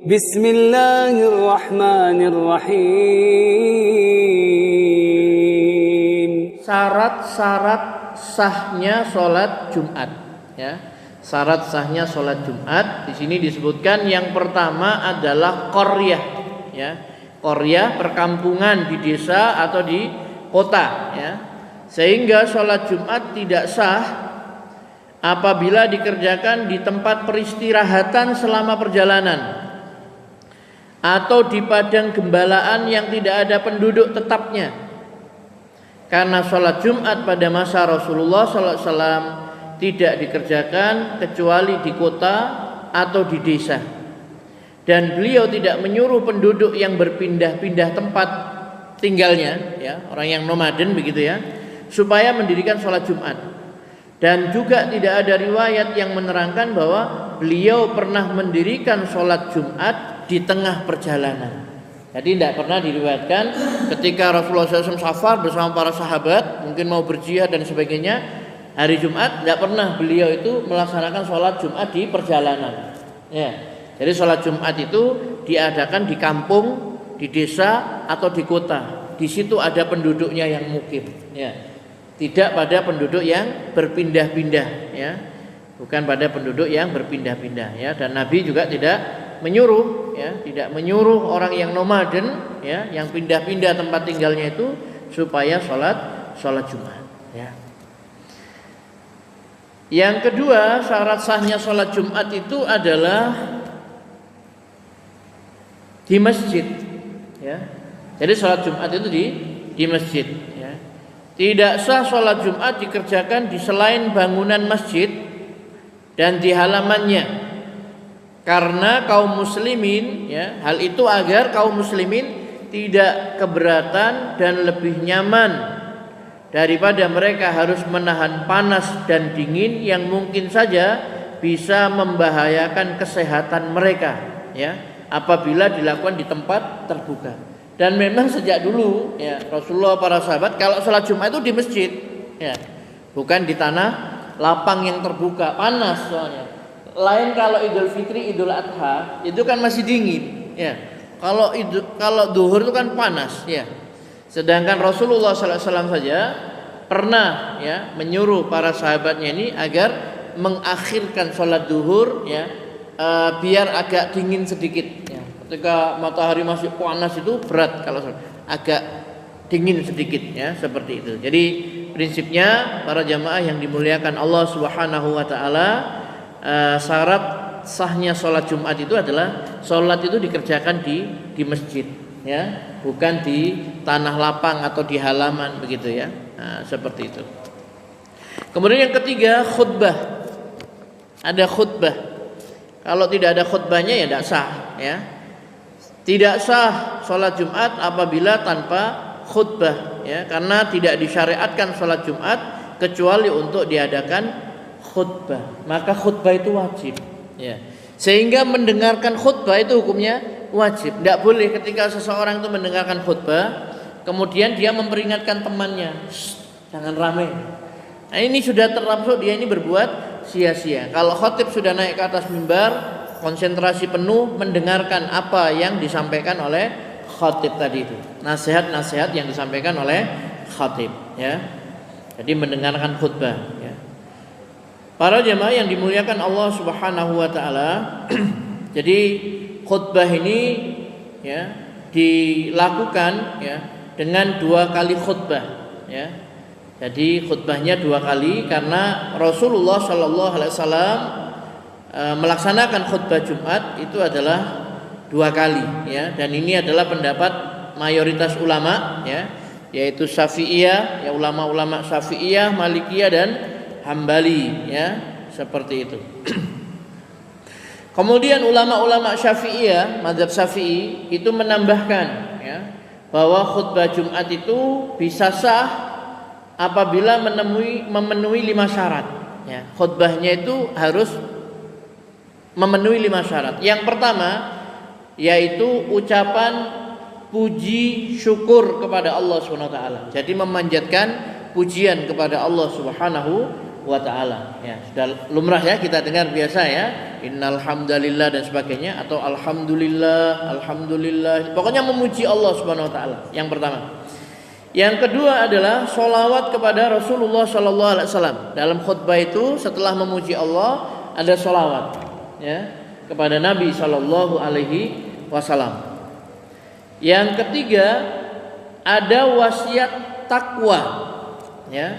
Bismillahirrahmanirrahim. Syarat-syarat sahnya sholat Jumat, ya. Syarat sahnya sholat Jumat di sini disebutkan yang pertama adalah qaryah, ya. Qaryah perkampungan di desa atau di kota, ya. Sehingga sholat Jumat tidak sah apabila dikerjakan di tempat peristirahatan selama perjalanan atau di padang gembalaan yang tidak ada penduduk tetapnya. Karena sholat Jumat pada masa Rasulullah SAW tidak dikerjakan kecuali di kota atau di desa. Dan beliau tidak menyuruh penduduk yang berpindah-pindah tempat tinggalnya, ya, orang yang nomaden begitu ya, supaya mendirikan sholat Jumat. Dan juga tidak ada riwayat yang menerangkan bahwa beliau pernah mendirikan sholat Jumat di tengah perjalanan. Jadi tidak pernah diriwayatkan ketika Rasulullah SAW safar bersama para sahabat, mungkin mau berjihad dan sebagainya, hari Jumat tidak pernah beliau itu melaksanakan sholat Jumat di perjalanan. Ya. Jadi sholat Jumat itu diadakan di kampung, di desa atau di kota. Di situ ada penduduknya yang mukim. Ya. Tidak pada penduduk yang berpindah-pindah. Ya. Bukan pada penduduk yang berpindah-pindah. Ya. Dan Nabi juga tidak menyuruh, ya, tidak menyuruh orang yang nomaden, ya, yang pindah-pindah tempat tinggalnya itu supaya sholat Jumat, ya. Yang kedua, syarat sahnya sholat Jumat itu adalah di masjid, ya. Jadi sholat Jumat itu di masjid, ya. Tidak sah sholat Jumat dikerjakan di selain bangunan masjid dan di halamannya. Karena kaum muslimin, ya, hal itu agar kaum muslimin tidak keberatan dan lebih nyaman daripada mereka harus menahan panas dan dingin yang mungkin saja bisa membahayakan kesehatan mereka, ya, apabila dilakukan di tempat terbuka. Dan memang sejak dulu, ya, Rasulullah, para sahabat kalau sholat Jumat itu di masjid, ya, bukan di tanah lapang yang terbuka, panas soalnya. Lain kalau Idul Fitri, Idul Adha itu kan masih dingin, ya. Kalau duhur itu kan panas, ya. Sedangkan Rasulullah SAW saja pernah, ya, menyuruh para sahabatnya ini agar mengakhirkan sholat duhur, ya, biar agak dingin sedikit, ya. Ketika matahari masih panas itu berat kalau agak dingin sedikit, ya, seperti itu. Jadi prinsipnya para jamaah yang dimuliakan Allah Subhanahu wa taala, syarat sahnya sholat Jumat itu adalah sholat itu dikerjakan di masjid, ya, bukan di tanah lapang atau di halaman begitu, ya. Nah, seperti itu. Kemudian yang ketiga, khutbah. Ada khutbah. Kalau tidak ada khutbahnya ya tidak sah, ya. Tidak sah sholat Jumat apabila tanpa khutbah, ya, karena tidak disyariatkan sholat Jumat kecuali untuk diadakan khutbah. Maka khutbah itu wajib, ya. Sehingga mendengarkan khutbah itu hukumnya wajib. Tidak boleh ketika seseorang itu mendengarkan khutbah kemudian dia memperingatkan temannya, jangan ramai. Nah, ini sudah termasuk dia ini berbuat sia-sia. Kalau khatib sudah naik ke atas mimbar, konsentrasi penuh mendengarkan apa yang disampaikan oleh khatib tadi itu, nasihat-nasihat yang disampaikan oleh khatib, ya. Jadi mendengarkan khutbah, ya. Para jemaah yang dimuliakan Allah Subhanahu wa taala, jadi khutbah ini, ya, dilakukan, ya, dengan 2 kali khutbah, ya. Jadi khutbahnya 2 kali karena Rasulullah sallallahu alaihi wasallam melaksanakan khutbah Jumat itu adalah 2 kali, ya. Dan ini adalah pendapat mayoritas ulama, ya, yaitu Syafi'iyah, ya, ulama-ulama Syafi'iyah, Malikiyah dan Hambali, ya, seperti itu. Kemudian ulama-ulama Syafi'iyah, mazhab Syafi'i itu menambahkan, ya, bahwa khutbah Jumat itu bisa sah apabila memenuhi 5 syarat, ya. Khutbahnya itu harus memenuhi 5 syarat. Yang pertama yaitu ucapan puji syukur kepada Allah Subhanahu wa taala. Jadi memanjatkan pujian kepada Allah Subhanahu wa taala. Ya, sudah lumrah ya kita dengar biasa ya, innal hamdalillah dan sebagainya, atau alhamdulillah, alhamdulillah. Pokoknya memuji Allah Subhanahu wa taala. Yang pertama. Yang kedua adalah sholawat kepada Rasulullah sallallahu alaihi wasallam. Dalam khutbah itu setelah memuji Allah ada sholawat ya kepada Nabi sallallahu alaihi wasallam. Yang ketiga ada wasiat takwa ya,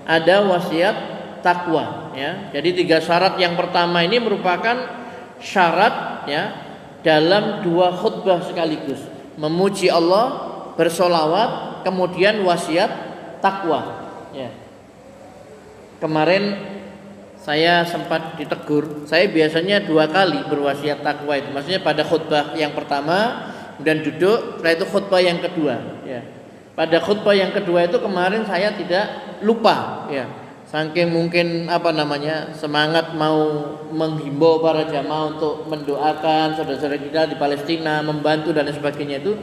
ada wasiat takwa ya. Jadi 3 syarat yang pertama ini merupakan syarat ya dalam 2 khutbah sekaligus, memuji Allah, bersolawat, kemudian wasiat takwa ya. Kemarin saya sempat ditegur, saya biasanya 2 kali berwasiat takwa itu, maksudnya pada khutbah yang pertama kemudian duduk, setelah itu khutbah yang kedua ya. Pada khutbah yang kedua itu kemarin saya tidak lupa ya, saking mungkin semangat mau menghimbau para jamaah untuk mendoakan saudara-saudara kita di Palestina, membantu dan sebagainya, itu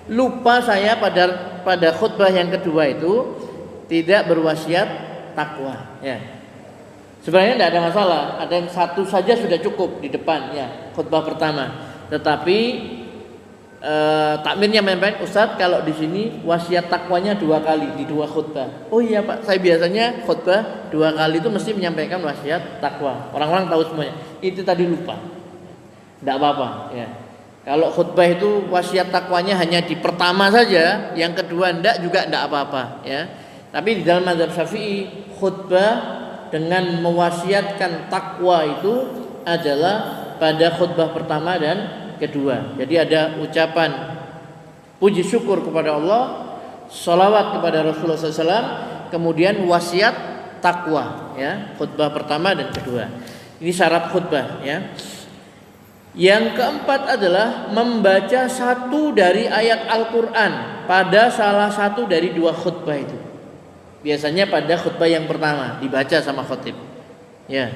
lupa saya pada khutbah yang kedua itu tidak berwasiat takwa ya. Sebenarnya tidak ada masalah, ada yang 1 saja sudah cukup di depan ya khutbah pertama, tetapi takmirnya menyampaikan, Ustadz kalau di sini wasiat takwanya 2 kali di 2 khutbah. Oh iya Pak, saya biasanya khutbah 2 kali itu mesti menyampaikan wasiat takwa. Orang-orang tahu semuanya. Itu tadi lupa. Tidak apa-apa ya. Kalau khutbah itu wasiat takwanya hanya di pertama saja, yang kedua juga tidak apa-apa ya. Tapi di dalam mazhab Syafi'i khutbah dengan mewasiatkan takwa itu adalah pada khutbah pertama dan kedua. Jadi ada ucapan puji syukur kepada Allah, sholawat kepada Rasulullah SAW, kemudian wasiat takwa ya, khutbah pertama dan kedua. Ini syarat khutbah ya. Yang keempat adalah membaca 1 dari ayat Al-Quran pada salah satu dari 2 khutbah itu. Biasanya pada khutbah yang pertama dibaca sama khatib ya.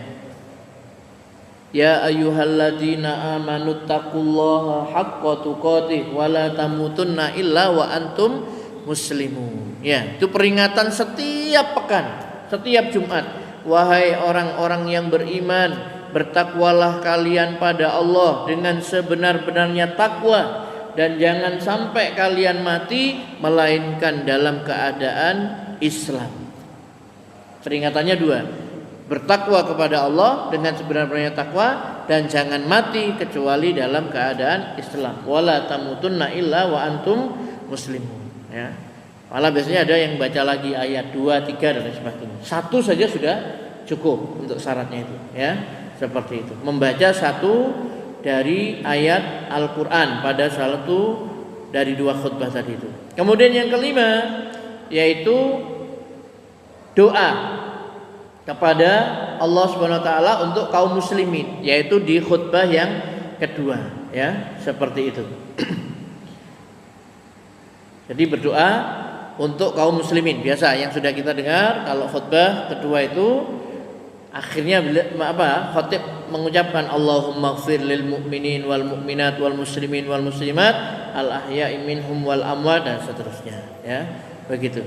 Ya ayyuhalladzina amanu taqullaha haqqa tuqatih wa la tamutunna illa wa antum muslimun. Ya, itu peringatan setiap pekan, setiap Jumat. Wahai orang-orang yang beriman, bertakwalah kalian pada Allah dengan sebenar-benarnya takwa, dan jangan sampai kalian mati melainkan dalam keadaan Islam. Peringatannya 2. Bertakwa kepada Allah dengan sebenar-benarnya takwa, dan jangan mati kecuali dalam keadaan Islam. Wala tamutunna illa wa antum muslimun ya. Malah biasanya ada yang baca lagi ayat 2, 3 dan sebagainya. 1 saja sudah cukup untuk syaratnya itu ya. Seperti itu. Membaca 1 dari ayat Al-Qur'an pada salah satu dari 2 khutbah tadi itu. Kemudian yang kelima yaitu doa kepada Allah Subhanahu wa taala untuk kaum muslimin, yaitu di khutbah yang kedua ya, seperti itu. Jadi berdoa untuk kaum muslimin biasa yang sudah kita dengar. Kalau khutbah kedua itu akhirnya khatib mengucapkan Allahumma ighfir lil mu'minin wal mu'minat wal muslimin wal muslimat al ahya'i minhum wal amwat dan seterusnya ya. Begitu.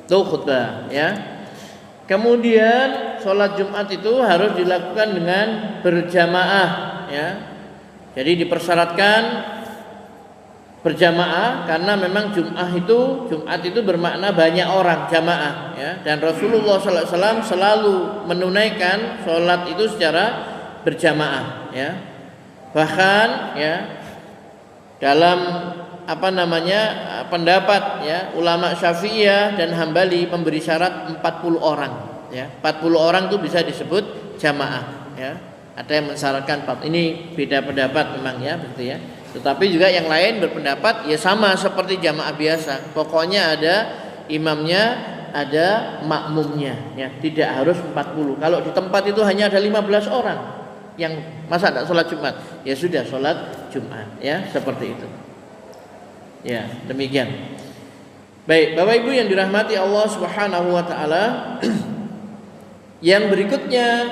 Itu khutbah ya. Kemudian sholat Jumat itu harus dilakukan dengan berjamaah ya. Jadi dipersyaratkan berjamaah karena memang Jumat itu bermakna banyak orang, jamaah ya. Dan Rasulullah SAW selalu menunaikan sholat itu secara berjamaah ya. Bahkan ya dalam pendapat ya ulama Syafi'iyah dan Hambali memberi syarat 40 orang ya. 40 orang itu bisa disebut jamaah ya. Ada yang mensyaratkan 4. Ini beda pendapat memang ya, begitu ya. Tetapi juga yang lain berpendapat ya sama seperti jamaah biasa. Pokoknya ada imamnya, ada makmumnya ya. Tidak harus 40. Kalau di tempat itu hanya ada 15 orang yang masa tidak sholat Jumat, ya sudah sholat Jumat ya, seperti itu. Ya, demikian. Baik, Bapak Ibu yang dirahmati Allah Subhanahu wa taala, yang berikutnya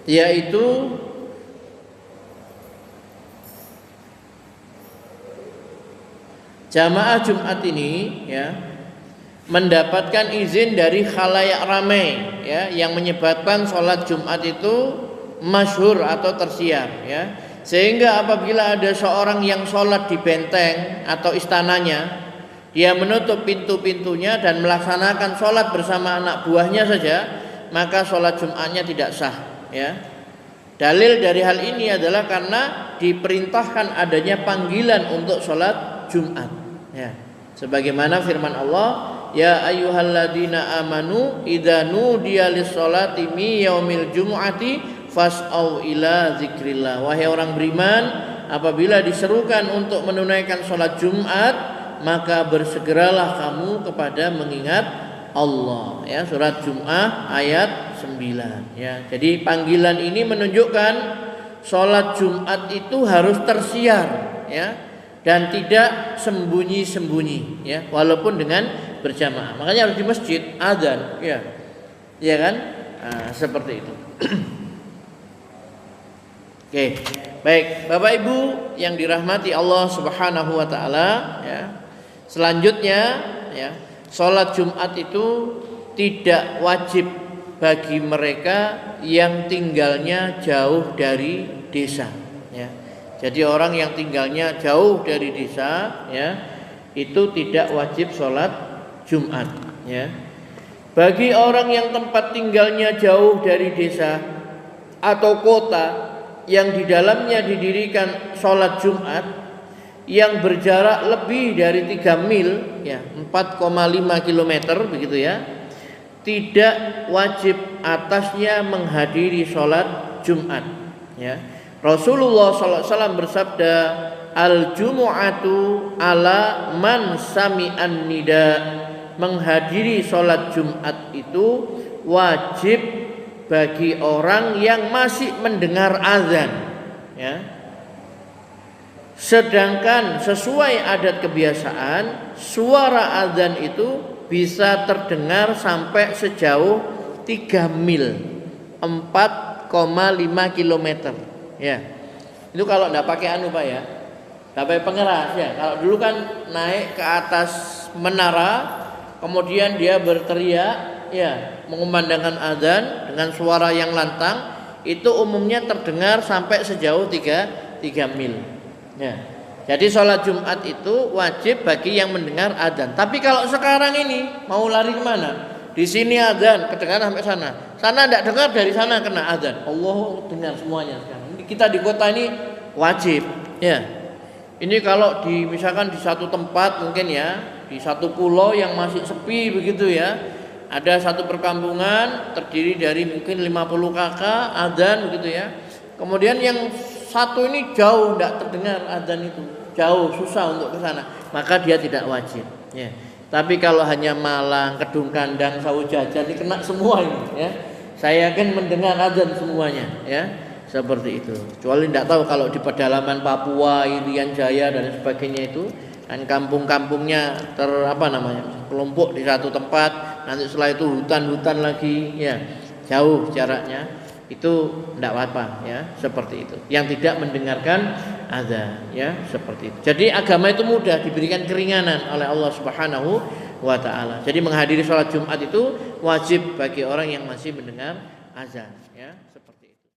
yaitu jamaah Jumat ini ya mendapatkan izin dari khalayak ramai, ya, yang menyebabkan sholat Jumat itu masyhur atau tersiar, ya. Sehingga apabila ada seorang yang sholat di benteng atau istananya, dia menutup pintu-pintunya dan melaksanakan sholat bersama anak buahnya saja, maka sholat Jumatnya tidak sah, ya. Dalil dari hal ini adalah karena diperintahkan adanya panggilan untuk sholat Jumat, ya. Sebagaimana firman Allah, ya ayyuhalladzina amanu idza nudiya lis-sholati mi yaumil jumu'ati fas'au ila zikrillah. Wahai orang beriman, apabila diserukan untuk menunaikan sholat Jumat, maka bersegeralah kamu kepada mengingat Allah, ya. Surat Jum'ah ayat 9, ya. Jadi panggilan ini menunjukkan sholat Jumat itu harus tersiar, ya, dan tidak sembunyi-sembunyi, ya, walaupun dengan berjamaah. Makanya harus di masjid adzan, ya, ya kan? Nah, seperti itu. Oke, baik, Bapak Ibu yang dirahmati Allah Subhanahu wa taala, ya. Selanjutnya, ya, sholat Jumat itu tidak wajib bagi mereka yang tinggalnya jauh dari desa, ya. Jadi orang yang tinggalnya jauh dari desa, ya, itu tidak wajib sholat Jumat, ya. Bagi orang yang tempat tinggalnya jauh dari desa atau kota yang di dalamnya didirikan sholat Jumat yang berjarak lebih dari 3 mil, ya, 4,5 km begitu, ya, tidak wajib atasnya menghadiri sholat Jumat, ya. Rasulullah SAW bersabda, al-jumu'atu ala man sami'an nida. Menghadiri sholat Jumat itu wajib bagi orang yang masih mendengar azan, ya. Sedangkan sesuai adat kebiasaan, suara azan itu bisa terdengar sampai sejauh 3 mil, 4,5 km. Ya, itu kalau enggak pakai anu Pak, ya, enggak pakai pengeras, ya. Kalau dulu kan naik ke atas menara, kemudian dia berteriak, ya, mengumandangkan azan dengan suara yang lantang, itu umumnya terdengar sampai sejauh 3 mil. Ya. Jadi sholat Jumat itu wajib bagi yang mendengar azan. Tapi kalau sekarang ini mau lari kemana? Di sini azan, kedengaran sampai sana. Sana enggak dengar, dari sana kena azan. Allah dengar semuanya sekarang. Kita di kota ini wajib, ya. Ini kalau misalkan di satu tempat mungkin, ya, di satu pulau yang masih sepi begitu, ya, ada satu perkampungan terdiri dari mungkin 50 kakak azan begitu, ya. Kemudian yang satu ini jauh tidak terdengar azan itu, jauh, susah untuk ke sana, maka dia tidak wajib, ya. Tapi kalau hanya Malang, Kedung Kandang, Sawu Jajan, ini kena semua ini, ya. Saya yakin mendengar azan semuanya, ya. Seperti itu. Kecuali tidak tahu kalau di pedalaman Papua, Irian Jaya dan sebagainya itu kan kampung-kampungnya kelompok di satu tempat, nanti setelah itu hutan-hutan lagi, ya, jauh jaraknya, itu tidak apa, ya, seperti itu. Yang tidak mendengarkan azan, ya, seperti itu. Jadi agama itu mudah, diberikan keringanan oleh Allah Subhanahu wa taala. Jadi menghadiri sholat Jumat itu wajib bagi orang yang masih mendengar azan, ya, seperti